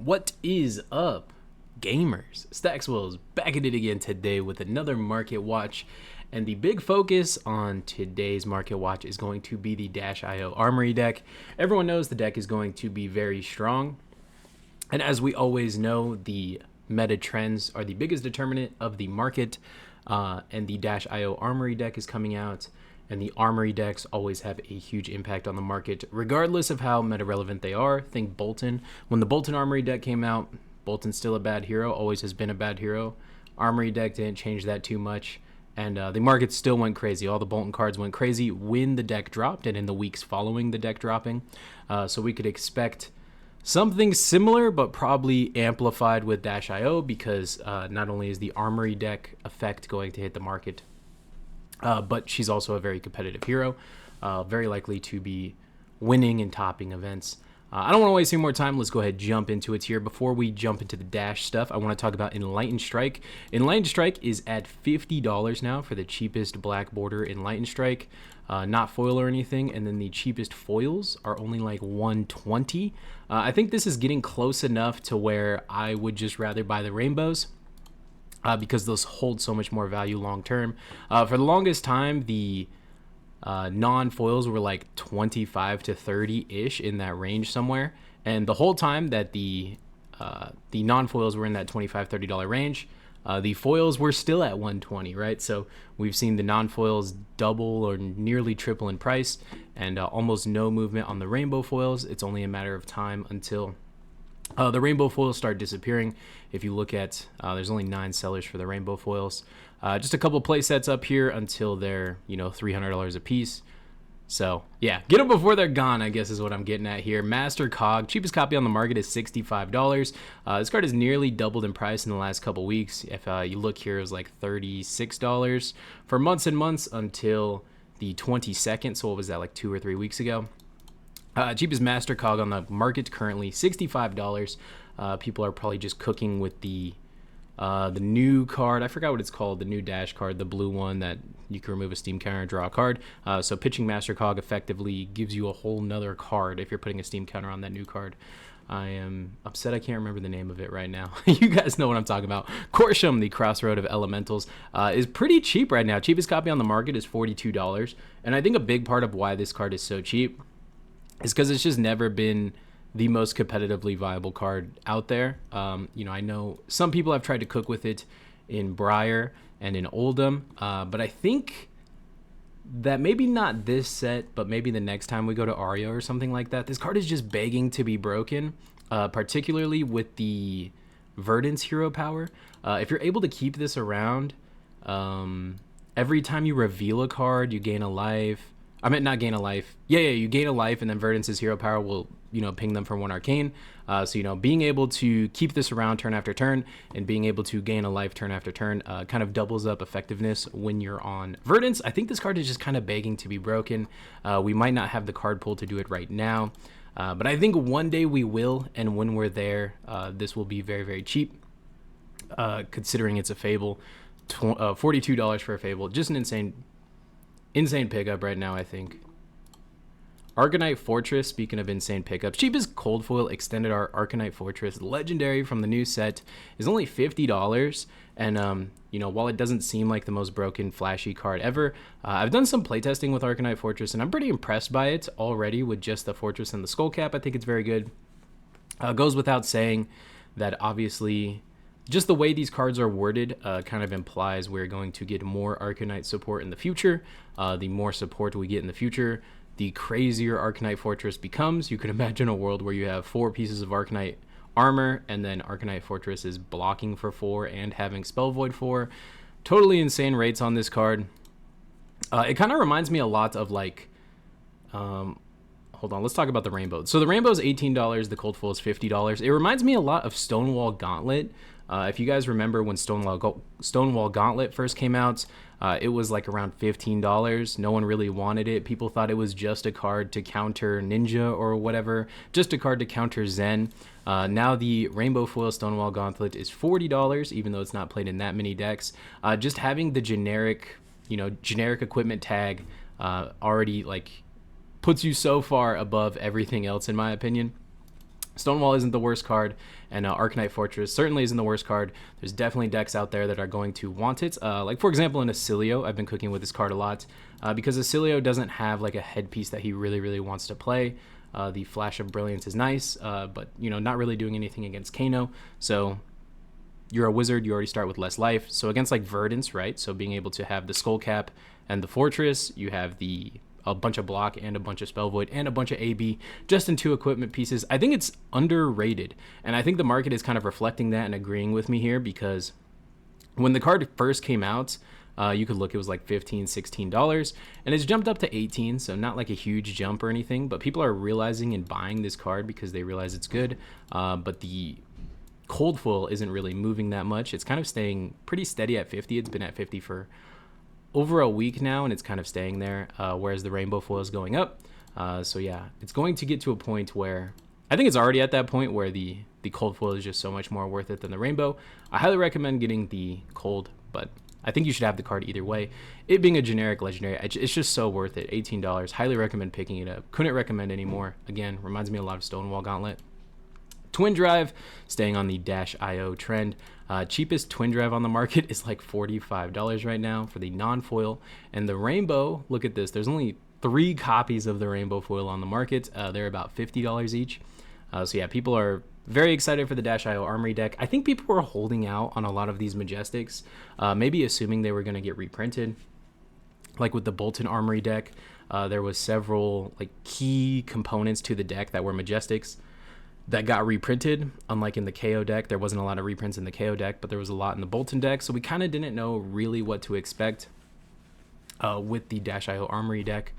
What is up, gamers? Staxwell is back at it again today with another market watch, and the big focus on today's market watch is going to be the Dashio Armory deck. Everyone knows the deck is going to be very strong, and as we always know, the meta trends are the biggest determinant of the market, and the Dashio Armory deck is coming out. And the Armory decks always have a huge impact on the market, regardless of how meta-relevant they are. Think Bolton. When the Bolton Armory deck came out, Bolton's still a bad hero, always has been a bad hero. Armory deck didn't change that too much, and the market still went crazy. All the Bolton cards went crazy when the deck dropped and in the weeks following the deck dropping. So we could expect something similar, but probably amplified with Dashio, because not only is the Armory deck effect going to hit the market, but she's also a very competitive hero, very likely to be winning and topping events. I don't want to waste any more time. Let's go ahead and jump into it here. Before we jump into the Dash stuff, I want to talk about Enlightened Strike. Enlightened Strike is at $50 now for the cheapest black border Enlightened Strike, not foil or anything, and then the cheapest foils are only like $120. I think this is getting close enough to where I would just rather buy the rainbows, because those hold so much more value long term. For the longest time, the non-foils were like 25 to 30-ish in that range somewhere. And the whole time that the non-foils were in that $25, $30 range, the foils were still at 120, right? So we've seen the non-foils double or nearly triple in price, and almost no movement on the rainbow foils. It's only a matter of time until the rainbow foils start disappearing. If you look at, there's only 9 sellers for the rainbow foils. Just a couple play sets up here until they're, $300 a piece. So yeah, get them before they're gone, I guess is what I'm getting at here. Master Cog, cheapest copy on the market is $65. This card has nearly doubled in price in the last couple weeks. If you look here, it was like $36 for months and months until the 22nd. So what was that, like 2 or 3 weeks ago? Cheapest Master Cog on the market currently, $65. People are probably just cooking with the new card. I forgot what it's called, the new Dash card, the blue one that you can remove a Steam counter and draw a card. So pitching Master Cog effectively gives you a whole nother card if you're putting a Steam counter on that new card. I am upset I can't remember the name of it right now. You guys know what I'm talking about. Corsham, the Crossroad of Elementals, is pretty cheap right now. Cheapest copy on the market is $42. And I think a big part of why this card is so cheap is because it's just never been the most competitively viable card out there. I know some people have tried to cook with it in Briar and in Oldham, but I think that maybe not this set, but maybe the next time we go to Ario or something like that, this card is just begging to be broken, particularly with the Verdant's hero power. If you're able to keep this around, every time you reveal a card, you gain a life. I meant not gain a life. Yeah, you gain a life, and then Verdant's hero power will, ping them for 1 arcane. So, being able to keep this around turn after turn and being able to gain a life turn after turn kind of doubles up effectiveness when you're on Verdant's. I think this card is just kind of begging to be broken. We might not have the card pool to do it right now, but I think one day we will, and when we're there, this will be very, very cheap, considering it's a Fable. $42 for a Fable. Just an insane pickup right now, I think. Arcanite Fortress, speaking of insane pickups, cheapest cold foil extended art Arcanite Fortress, legendary from the new set, is only $50. And, while it doesn't seem like the most broken, flashy card ever, I've done some playtesting with Arcanite Fortress, and I'm pretty impressed by it already with just the Fortress and the Skull Cap. I think it's very good. Goes without saying that obviously just the way these cards are worded kind of implies we're going to get more Arcanite support in the future. The more support we get in the future, the crazier Arcanite Fortress becomes. You can imagine a world where you have 4 pieces of Arcanite armor, and then Arcanite Fortress is blocking for 4 and having Spell Void 4. Totally insane rates on this card. It kind of reminds me a lot of like... hold on, let's talk about the rainbow. So the rainbow is $18, the cold foil is $50. It reminds me a lot of Stonewall Gauntlet. If you guys remember when Stonewall Gauntlet first came out, it was like around $15. No one really wanted it. People thought it was just a card to counter Ninja or whatever, just a card to counter Zen. Now the Rainbow Foil Stonewall Gauntlet is $40, even though it's not played in that many decks. Just having the generic equipment tag already like puts you so far above everything else, in my opinion. Stonewall isn't the worst card, and Arcanite Fortress certainly isn't the worst card. There's definitely decks out there that are going to want it. Like, for example, in Acilio, I've been cooking with this card a lot because Acilio doesn't have like a headpiece that he really wants to play. The Flash of Brilliance is nice, but, you know, not really doing anything against Kano. So you're a wizard, you already start with less life. So against like Verdance, right? So being able to have the Skull Cap and the Fortress, you have a bunch of block and a bunch of spell void and a bunch of AB just in 2 equipment pieces. I think it's underrated, and I think the market is kind of reflecting that and agreeing with me here, because when the card first came out, you could look, it was like $15-16, and it's jumped up to 18, so not like a huge jump or anything, but people are realizing and buying this card because they realize it's good. But the cold foil isn't really moving that much. It's kind of staying pretty steady at 50. It's been at 50 for over a week now, and it's kind of staying there, whereas the rainbow foil is going up. So yeah, it's going to get to a point where I think it's already at that point where the cold foil is just so much more worth it than the rainbow. I highly recommend getting the cold, but I think you should have the card either way. It being a generic legendary, it's just so worth it. $18. Highly recommend picking it up. Couldn't recommend anymore. Again, reminds me a lot of Stonewall Gauntlet. Twin Drive, staying on the Dashio trend. Cheapest Twin Drive on the market is like $45 right now for the non-foil. And the rainbow, look at this, there's only 3 copies of the rainbow foil on the market. They're about $50 each. So yeah, people are very excited for the Dashio Armory deck. I think people were holding out on a lot of these Majestics, maybe assuming they were going to get reprinted. Like with the Bolton Armory deck, there was several like key components to the deck that were Majestics that got reprinted. Unlike in the KO deck, there wasn't a lot of reprints in the KO deck, but there was a lot in the Bolton deck, so we kind of didn't know really what to expect with the Dashio Armory deck.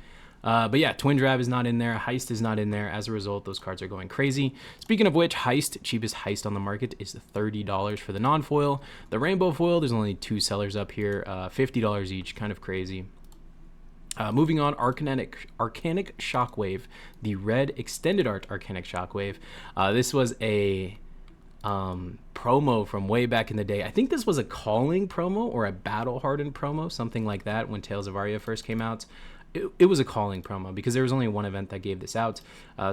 But yeah, Twin Drive is not in there, Heist is not in there. As a result, those cards are going crazy. Speaking of which, Heist, cheapest Heist on the market is $30 for the non-foil. The rainbow foil, there's only 2 sellers up here, $50 each, kind of crazy. Moving on, Arcanic Shockwave, the red extended art Arcanic Shockwave. This was a promo from way back in the day. I think this was a calling promo or a battle hardened promo, something like that, when Tales of Aria first came out. It was a calling promo because there was only one event that gave this out.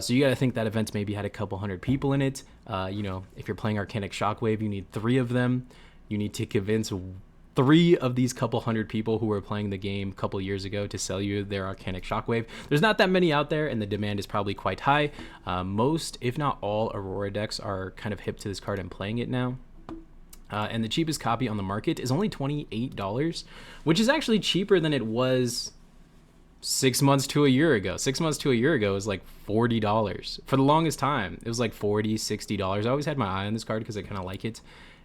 So you got to think that event maybe had a couple hundred people in it. You know, if you're playing Arcanic Shockwave, you need 3 of them. You need to convince 3 of these couple hundred people who were playing the game a couple years ago to sell you their Arcanic Shockwave. There's not that many out there, and the demand is probably quite high. Most, if not all, Aurora decks are kind of hip to this card and playing it now. And the cheapest copy on the market is only $28, which is actually cheaper than it was 6 months to a year ago. 6 months to a year ago was like $40. For the longest time, it was like $40, $60. I always had my eye on this card because I kind of like it.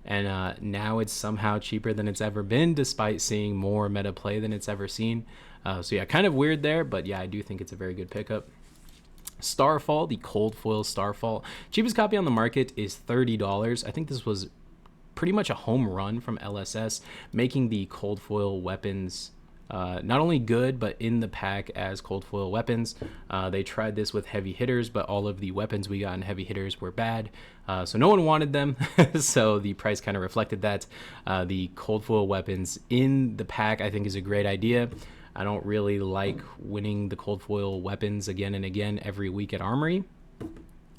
And now it's somehow cheaper than it's ever been, despite seeing more meta play than it's ever seen. So yeah, kind of weird there, but yeah, I do think it's a very good pickup. Starfall, the cold foil Starfall. Cheapest copy on the market is $30. I think this was pretty much a home run from LSS, making the cold foil weapons not only good, but in the pack as cold foil weapons. They tried this with heavy hitters, but all of the weapons we got in heavy hitters were bad. So no one wanted them. So the price kind of reflected that. The cold foil weapons in the pack, I think, is a great idea. I don't really like winning the cold foil weapons again and again every week at Armory.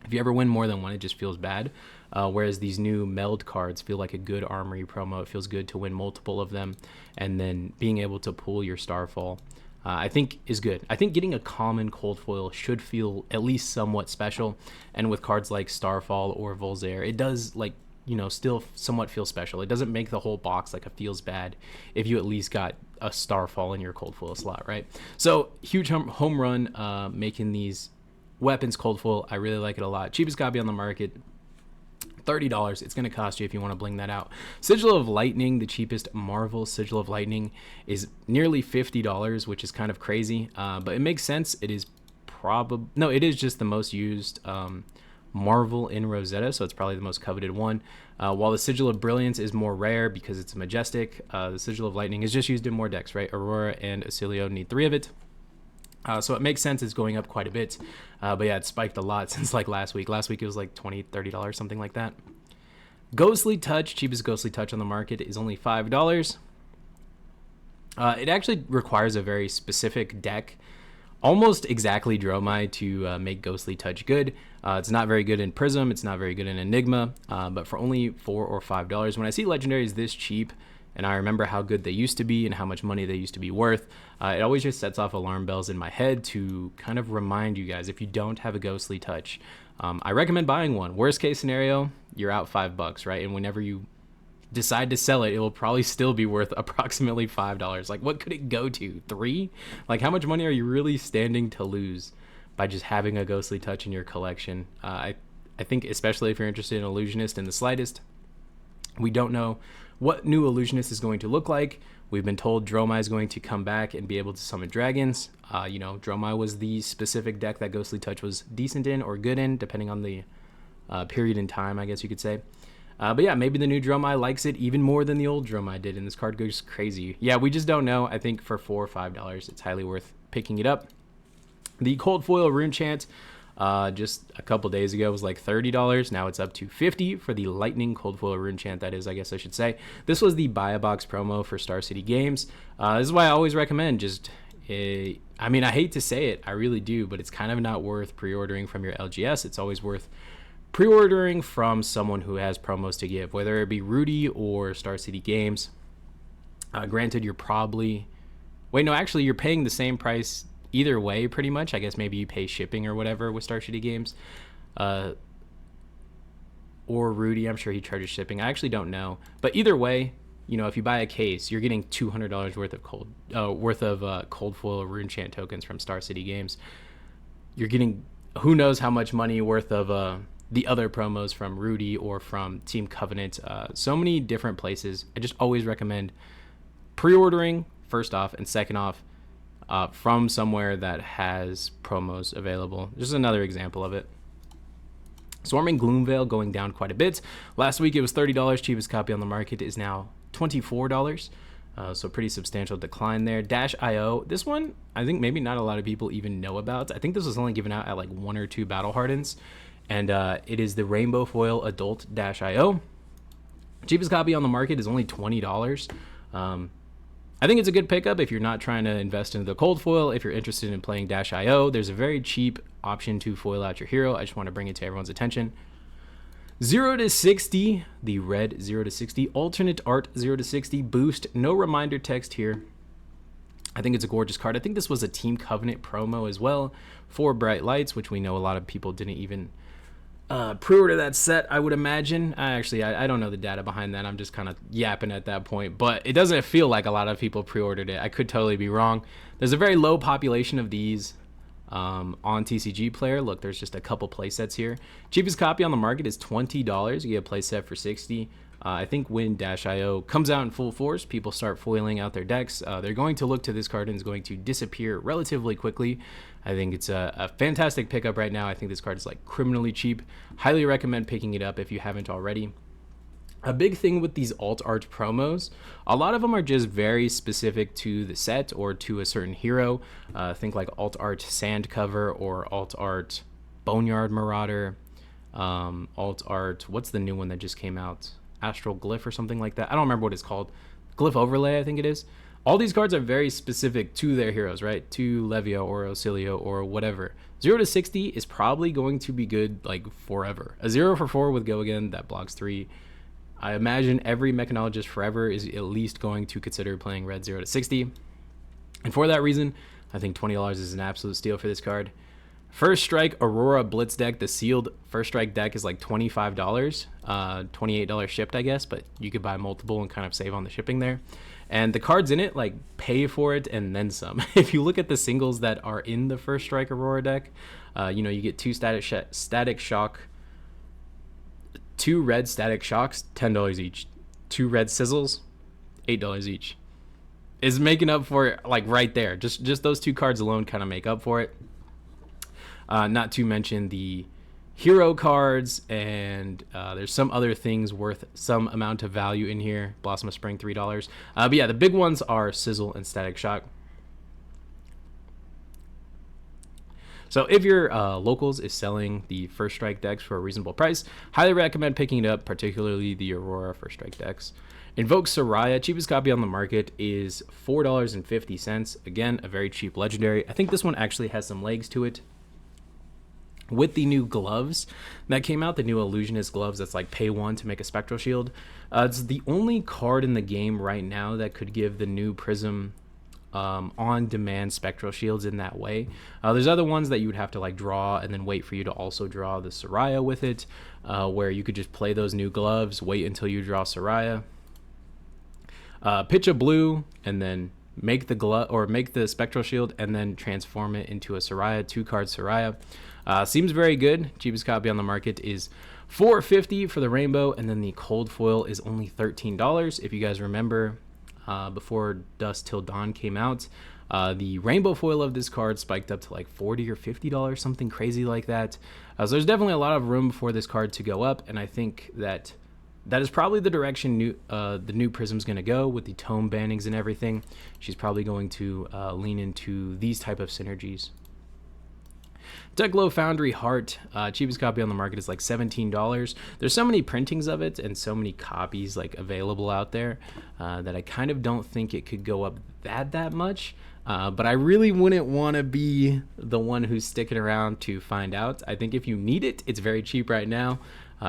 If you ever win more than one, it just feels bad. Whereas these new meld cards feel like a good Armory promo. It feels good to win multiple of them, and then being able to pull your Starfall, I think is good. I think getting a common cold foil should feel at least somewhat special. And with cards like Starfall or Volzair, it does, like, you know, still somewhat feel special. It doesn't make the whole box like it feels bad if you at least got a Starfall in your cold foil slot, right? So huge home run making these weapons cold foil. I really like it a lot. Cheapest copy on the market, $30. It's going to cost you if you want to bling that out. Sigil of Lightning, the cheapest Marvel Sigil of Lightning, is nearly $50, which is kind of crazy, but it makes sense. It is it is just the most used Marvel in Rosetta, so it's probably the most coveted one. While the Sigil of Brilliance is more rare because it's a majestic, the Sigil of Lightning is just used in more decks, right? Aurora and Acilio need 3 of it. So it makes sense it's going up quite a bit. But yeah, it spiked a lot since like last week. Last week it was like $20, $30, something like that. Ghostly Touch, cheapest Ghostly Touch on the market, is only $5. It actually requires a very specific deck almost exactly Dromai to make Ghostly Touch good. It's not very good in Prism. It's not very good in Enigma. But for only $4 or $5, when I see legendaries this cheap, and I remember how good they used to be and how much money they used to be worth, it always just sets off alarm bells in my head to kind of remind you guys, if you don't have a Ghostly Touch, I recommend buying one. Worst case scenario, you're out $5, right? And whenever you decide to sell it, it will probably still be worth approximately $5. Like, what could it go to? 3? Like, how much money are you really standing to lose by just having a Ghostly Touch in your collection? I think, especially if you're interested in Illusionist in the slightest, we don't know what new Illusionist is going to look like. We've been told Dromai is going to come back and be able to summon dragons. You know, Dromai was the specific deck that Ghostly Touch was decent in or good in, depending on the period in time, I guess you could say. But yeah, maybe the new Dromai likes it even more than the old Dromai did, and this card goes crazy. Yeah, we just don't know. I think for $4 or $5, it's highly worth picking it up. The Cold Foil Rune Chant, just a couple days ago, was like $30. Now it's up to $50 for the Lightning Cold Foil Rune Chant, that is, I guess I should say. This was the Buy a Box promo for Star City Games. This is why I always recommend just... I mean, I hate to say it, I really do, but it's kind of not worth pre-ordering from your LGS. It's always worth pre-ordering from someone who has promos to give, whether it be Rudy or Star City Games. Granted, you're probably... Wait, no, actually, you're paying the same price either way, pretty much. I guess maybe you pay shipping or whatever with Star City Games. Or Rudy, I'm sure he charges shipping. I actually don't know. But either way, you know, if you buy a case, you're getting $200 worth of Cold Foil Rune Chant tokens from Star City Games. You're getting who knows how much money worth of... the other promos from Rudy or from Team Covenant, so many different places. I just always recommend pre-ordering, first off, and second off, from somewhere that has promos available. Just another example of it. Swarming Gloom Veil going down quite a bit. Last week it was $30. Cheapest copy on the market is now $24. So pretty substantial decline there. Dashio, this one, I think maybe not a lot of people even know about. I think this was only given out at like 1 or 2 Battle Hardens. And it is the Rainbow Foil Adult Dashio. Cheapest copy on the market is only $20. I think it's a good pickup if you're not trying to invest into the cold foil. If you're interested in playing Dashio, there's a very cheap option to foil out your hero. I just want to bring it to everyone's attention. 0 to 60, the red 0 to 60, alternate art 0 to 60 boost. No reminder text here. I think it's a gorgeous card. I think this was a Team Covenant promo as well for Bright Lights, which we know a lot of people didn't even pre-order that set, I would imagine. I don't know the data behind that. I'm just kind of yapping at that point, but it doesn't feel like a lot of people pre-ordered it. I could totally be wrong. There's a very low population of these on TCG Player. Look, there's just a couple play sets here. Cheapest copy on the market is $20. You get a play set for $60. I think when Dashio comes out in full force, people start foiling out their decks. They're going to look to this card and it's going to disappear relatively quickly. I think it's a fantastic pickup right now. I think this card is like criminally cheap. Highly recommend picking it up if you haven't already. A big thing with these alt art promos, a lot of them are just very specific to the set or to a certain hero. Think like alt art Sand Cover or alt art Boneyard Marauder. Alt art, what's the new one that just came out? Astral Glyph or something like that. I don't remember what it's called. Glyph Overlay, I think it is. All these cards are very specific to their heroes, right? To Levio or Ocilio or whatever. 0 to 60 is probably going to be good like forever. A 0 for 4 with Go Again that blocks 3. I imagine every Mechanologist forever is at least going to consider playing red 0 to 60. And for that reason, I think $20 is an absolute steal for this card. First Strike Aurora Blitz deck, the sealed First Strike deck is like $25, $28 shipped, I guess, but you could buy multiple and kind of save on the shipping there. And the cards in it like pay for it and then some. If you look at the singles that are in the First Strike Aurora deck, you get 2 Static Shock, 2 red Static Shocks, $10 each. 2 red Sizzles, $8 each. Is making up for it like right there. Just those 2 cards alone kind of make up for it. Not to mention the hero cards, and there's some other things worth some amount of value in here. Blossom of Spring, $3. But yeah, the big ones are Sizzle and Static Shock. So if your locals is selling the first strike decks for a reasonable price, highly recommend picking it up, particularly the Aurora first strike decks. Invokesah, cheapest copy on the market, is $4.50. Again, a very cheap legendary. I think this one actually has some legs to it. With the new gloves that came out, the new illusionist gloves, that's like pay 1 to make a spectral shield. It's the only card in the game right now that could give the new prism on-demand spectral shields in that way. There's other ones that you would have to like draw and then wait for you to also draw the Soraya with it, where you could just play those new gloves, wait until you draw Soraya, pitch a blue, and then make the glove or make the spectral shield and then transform it into a Soraya, 2-card Soraya. Seems very good. Cheapest copy on the market is $4.50 for the rainbow, and then the cold foil is only $13. If you guys remember, before Dusk Till Dawn came out, the rainbow foil of this card spiked up to like $40 or $50, something crazy like that. So there's definitely a lot of room for this card to go up, and I think that is probably the direction the new Prism's going to go with the tome bannings and everything. She's probably going to lean into these type of synergies. Techo Foundry Heart, cheapest copy on the market is like $17. There's so many printings of it and so many copies like available out there that I kind of don't think it could go up that much. But I really wouldn't want to be the one who's sticking around to find out. I think if you need it, it's very cheap right now.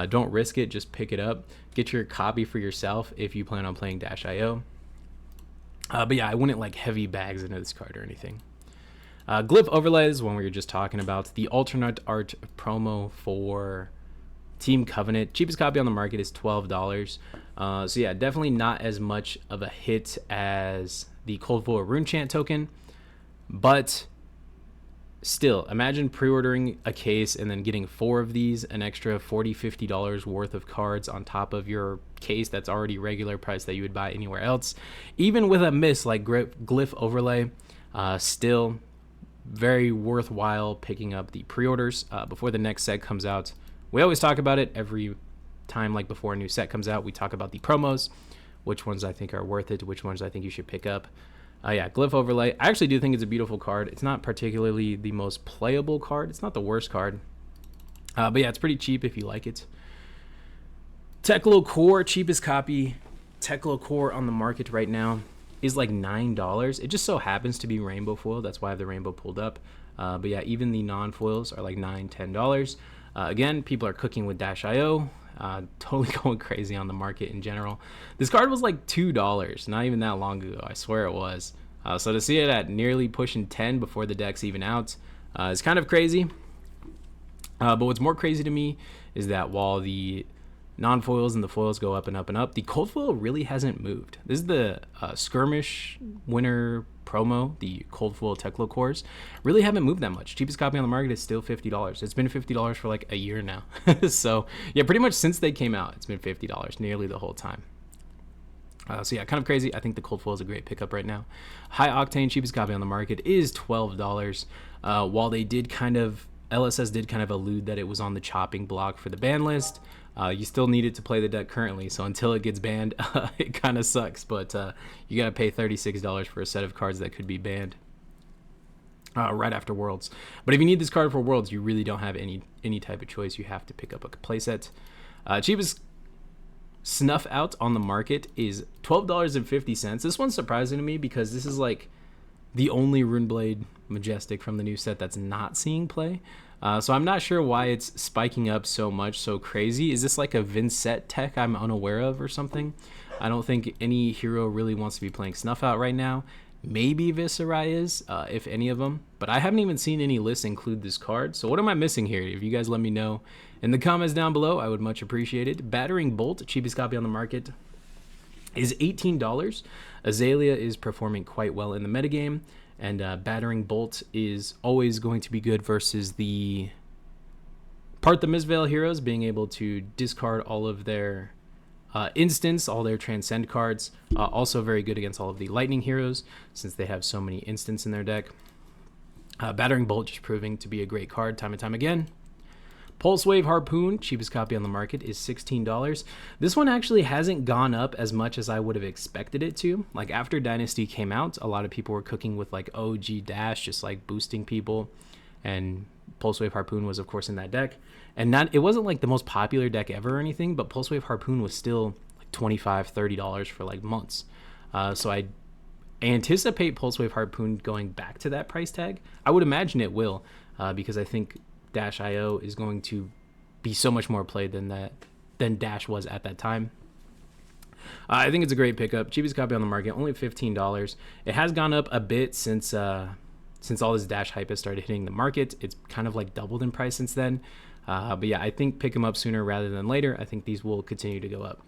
Don't risk it, just pick it up. Get your copy for yourself if you plan on playing Dashio. But yeah, I wouldn't like heavy bags into this card or anything. Glyph overlays, one we were just talking about. The alternate art promo for Team Covenant. Cheapest copy on the market is $12. So yeah, definitely not as much of a hit as the Cold Foil Rune Chant token. But still, imagine pre-ordering a case and then getting 4 of these, an extra $40, $50 worth of cards on top of your case that's already regular price that you would buy anywhere else. Even with a miss like Glyph overlay, still very worthwhile picking up the pre-orders before the next set comes out. We always talk about it every time, like before a new set comes out. We talk about the promos, which ones I think are worth it, which ones I think you should pick up. Yeah, Glyph overlay. I actually do think it's a beautiful card. It's not particularly the most playable card. It's not the worst card. But yeah, it's pretty cheap if you like it. Techo Core, cheapest copy. Techo Core on the market right now is like $9. It just so happens to be rainbow foil. That's why I have the rainbow pulled up. But yeah, even the non-foils are like $9, $10. Again, people are cooking with Dashio. Totally going crazy on the market in general. This card was like $2 not even that long ago. I swear it was. So to see it at nearly pushing 10 before the deck's even out is kind of crazy. But what's more crazy to me is that while the non-foils and the foils go up and up and up, the cold foil really hasn't moved. This is the skirmish winter promo. The cold foil Techo Cores really haven't moved that much. Cheapest copy on the market is still $50. It's been $50 for like a year now. So yeah, pretty much since they came out, it's been $50 nearly the whole time. So yeah, kind of crazy. I think the cold foil is a great pickup right now. High Octane, cheapest copy on the market is $12. While they did LSS did kind of allude that it was on the chopping block for the ban list. You still need it to play the deck currently, so until it gets banned, it kind of sucks, but you gotta pay $36 for a set of cards that could be banned right after Worlds. But if you need this card for Worlds, you really don't have any type of choice. You have to pick up a playset. Cheapest snuff out on the market is $12.50. This one's surprising to me because this is like the only Runeblade Majestic from the new set that's not seeing play. So I'm not sure why it's spiking up so much, so crazy. Is this like a Vincent tech I'm unaware of or something? I don't think any hero really wants to be playing Snuff out right now. Maybe Viscera is, if any of them. But I haven't even seen any lists include this card. So what am I missing here? If you guys let me know in the comments down below, I would much appreciate it. Battering Bolt, cheapest copy on the market, is $18. Azalea is performing quite well in the metagame. And Battering Bolt is always going to be good versus the Mistveil heroes, being able to discard all of their instants, all their Transcend cards. Also very good against all of the Lightning heroes, since they have so many instants in their deck. Battering Bolt just proving to be a great card time and time again. Pulse Wave Harpoon, cheapest copy on the market, is $16. This one actually hasn't gone up as much as I would have expected it to. Like after Dynasty came out, a lot of people were cooking with like OG Dash, just like boosting people. and Pulse Wave Harpoon was of course in that deck. And it wasn't like the most popular deck ever or anything, but Pulse Wave Harpoon was still like $25-$30 for like months. So I anticipate Pulse Wave Harpoon going back to that price tag. I would imagine it will, because I think Dash.io is going to be so much more played than Dash was at that time. I think it's a great pickup. Cheapest copy on the market, only $15. It has gone up a bit since all this Dash hype has started hitting the market. It's kind of like doubled in price since then. But yeah, I think pick them up sooner rather than later. I think these will continue to go up.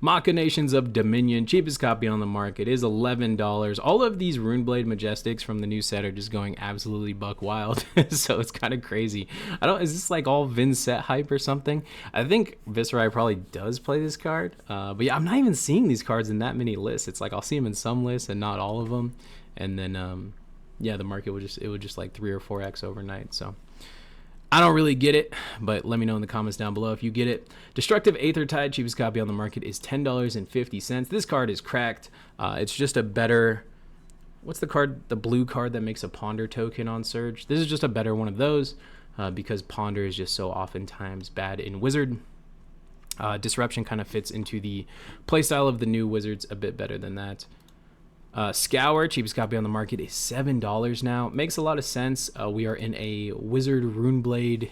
Machinations of Dominion, cheapest copy on the market, is $11. All of these Runeblade Majestics from the new set are just going absolutely buck wild. So it's kind of crazy. Is this like all Vin set hype or something? I think Viserai probably does play this card. But yeah, I'm not even seeing these cards in that many lists. It's like I'll see them in some lists and not all of them. And then, yeah, the market would just like 3 or 4x overnight. So I don't really get it, but let me know in the comments down below if you get it. Destructive Aether Tide, cheapest copy on the market, is $10.50. This card is cracked. It's just a better... What's the card? The blue card that makes a Ponder token on Surge. This is just a better one of those, because Ponder is just so oftentimes bad in Wizard. Disruption kind of fits into the playstyle of the new Wizards a bit better than that. Scour, cheapest copy on the market, is $7 now. Makes a lot of sense. We are in a Wizard Runeblade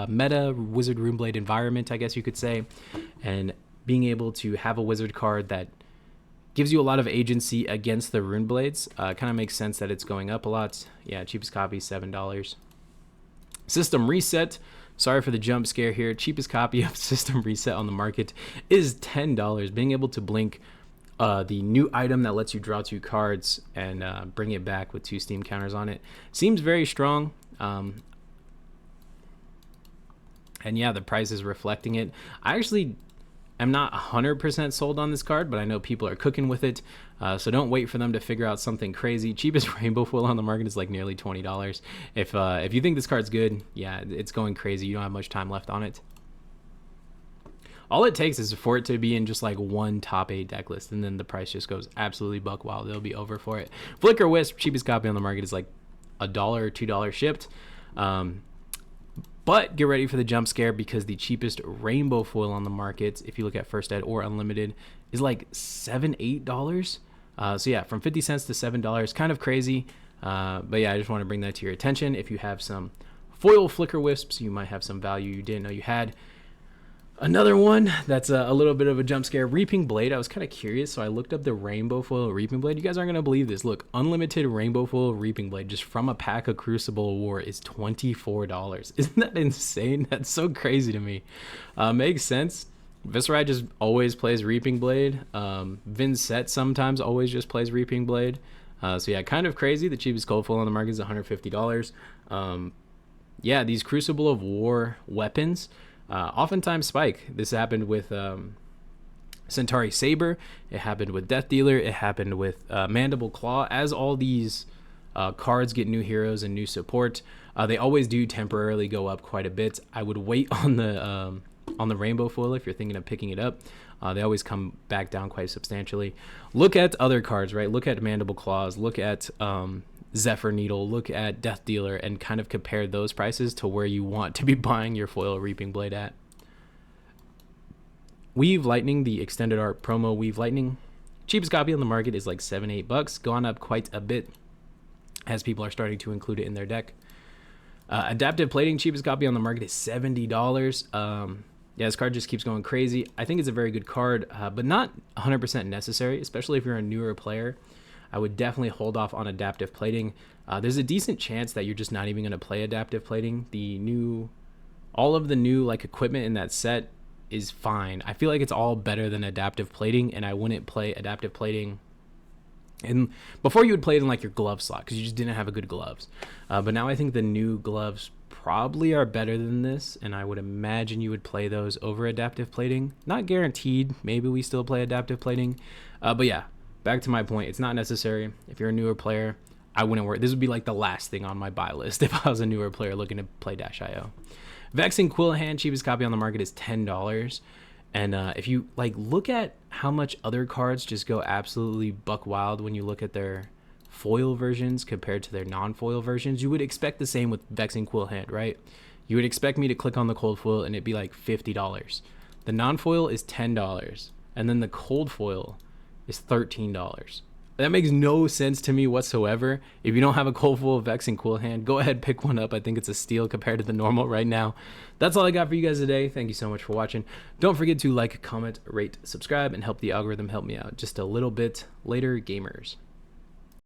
meta, Wizard Runeblade environment, I guess you could say. And being able to have a Wizard card that gives you a lot of agency against the Runeblades kind of makes sense that it's going up a lot. Yeah, cheapest copy, $7. System Reset. Sorry for the jump scare here. Cheapest copy of System Reset on the market is $10. Being able to blink the new item that lets you draw 2 cards and bring it back with 2 Steam counters on it seems very strong. And yeah, the price is reflecting it. I actually am not 100% sold on this card, but I know people are cooking with it. So don't wait for them to figure out something crazy. Cheapest Rainbow Foil on the market is like nearly $20. If you think this card's good, yeah, it's going crazy. You don't have much time left on it. All it takes is for it to be in just like one top 8 deck list, and then the price just goes absolutely buck wild. They'll be over for it. Flicker Wisp, cheapest copy on the market, is like $1 or $2 shipped. But get ready for the jump scare, because the cheapest Rainbow Foil on the market, if you look at First Ed or Unlimited, is like $7-8. So yeah, from 50 cents to $7, kind of crazy. But yeah, I just want to bring that to your attention. If you have some foil Flicker Wisps, you might have some value you didn't know you had. Another one that's a little bit of a jump scare, Reaping Blade. I was kind of curious, so I looked up the Rainbow Foil Reaping Blade. You guys aren't going to believe this. Look, unlimited Rainbow Foil Reaping Blade just from a pack of Crucible War is $24. Isn't that insane? That's so crazy to me. Makes sense. Viserai just always plays Reaping Blade. Vincent sometimes always just plays Reaping Blade. So yeah, kind of crazy. The cheapest cold foil on the market is $150. Yeah, these Crucible of War weapons oftentimes spike. This happened with Centauri Saber. It happened with Death Dealer. It happened with Mandible Claw. As all these cards get new heroes and new support, they always do temporarily go up quite a bit. I would wait on the Rainbow Foil if you're thinking of picking it up. They always come back down quite substantially. Look at other cards, right? Look at Mandible Claws. Look at Zephyr Needle, look at Death Dealer, and kind of compare those prices to where you want to be buying your foil Reaping Blade at. Weave Lightning, the extended art promo Weave Lightning, cheapest copy on the market is like $7-8, gone up quite a bit as people are starting to include it in their deck. Adaptive Plating, cheapest copy on the market is $70. Yeah, this card just keeps going crazy. I think it's a very good card, but not 100% necessary, especially if you're a newer player. I would definitely hold off on Adaptive Plating. There's a decent chance that you're just not even going to play Adaptive Plating. All of the new like equipment in that set is fine. I feel like it's all better than Adaptive Plating, and I wouldn't play Adaptive Plating. And before, you would play it in like your glove slot because you just didn't have a good gloves. But now I think the new gloves probably are better than this, and I would imagine you would play those over Adaptive Plating. Not guaranteed. Maybe we still play Adaptive Plating. But yeah. Back to my point, it's not necessary. If you're a newer player, I wouldn't worry. This would be like the last thing on my buy list if I was a newer player looking to play Dash.io. Vexing Quillhand, cheapest copy on the market is $10. And if you like look at how much other cards just go absolutely buck wild when you look at their foil versions compared to their non-foil versions, you would expect the same with Vexing Quill Hand, right? You would expect me to click on the cold foil and it'd be like $50. The non-foil is $10, and then the cold foil is $13. That makes no sense to me whatsoever. If you don't have a cold foil Vexing Quill Hand, go ahead, pick one up. I think it's a steal compared to the normal right now. That's all I got for you guys today. Thank you so much for watching. Don't forget to like, comment, rate, subscribe, and help the algorithm help me out just a little bit later, gamers.